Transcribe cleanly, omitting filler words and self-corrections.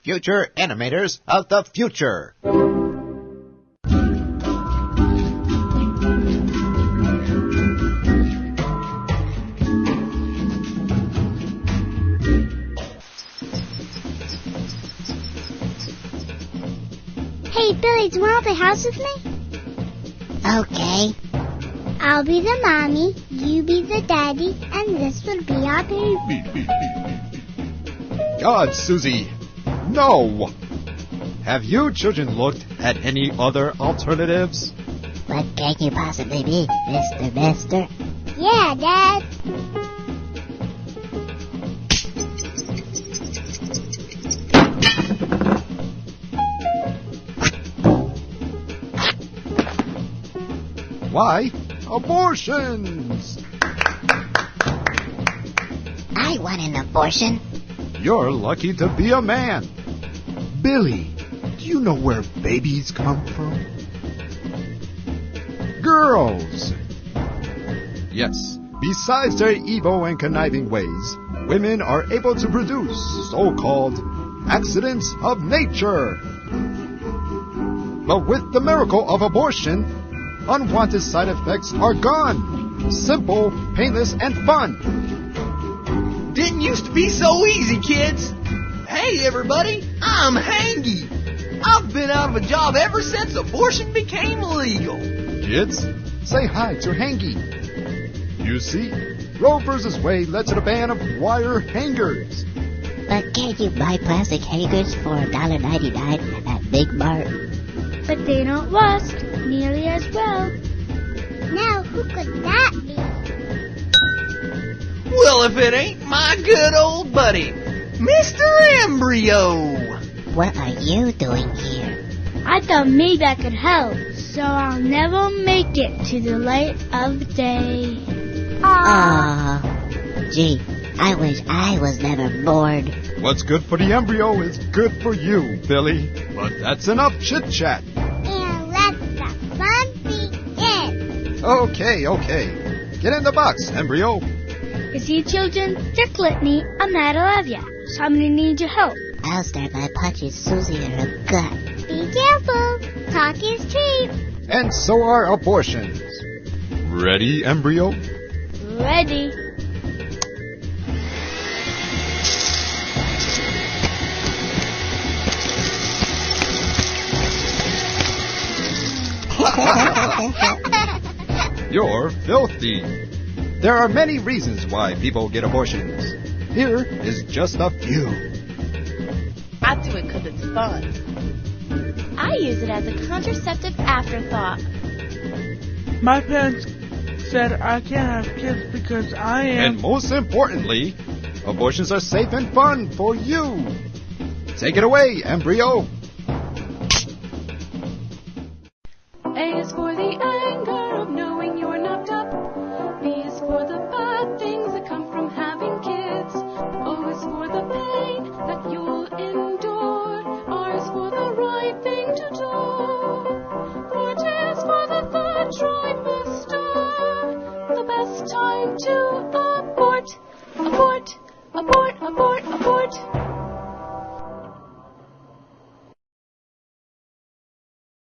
Future Animators of the Future. Hey, Billy, do you want to play house with me? Okay. I'll be the mommy, you be the daddy, and this will be our baby. God, Susie, no! Have you children looked at any other alternatives? What can you possibly be, Mr.Mr.? Yeah, Dad. Why, abortions! I want an abortion. You're lucky to be a man. Billy, do you know where babies come from? Girls! Yes, besides their evil and conniving ways, women are able to produce so-called accidents of nature. But with the miracle of abortion, unwanted side effects are gone. Simple, painless, and fun. Didn't used to be so easy, kids. Hey, everybody, I'm Hangy. I've been out of a job ever since abortion became legal. Kids, say hi to Hangy. You see, Roe vs. Wade led to the ban of wire hangers. But can't you buy plastic hangers for $1.99 at Big Mart? But they don't last nearly as well. Now, who could that be? Well, if it ain't my good old buddy, Mr. Embryo. What are you doing here? I thought maybe I could help, so I'll never make it to the light of day. Aww. Gee, I wish I was never born. What's good for the embryo is good for you, Billy. But that's enough chit-chat. And let the fun begin. Okay. Get in the box, embryo. You see, children, just let me. I'm not of ya, so I'm gonna need your help. I'll start by punching Susie in her gut. Be careful. Talk is cheap. And so are abortions. Ready, embryo? Ready. You're filthy. There are many reasons why people get abortions. Here is just a few. I do it because it's fun. I use it as a contraceptive afterthought. My parents said I can't have kids because I am... And most importantly, abortions are safe and fun for you. Take it away, embryo.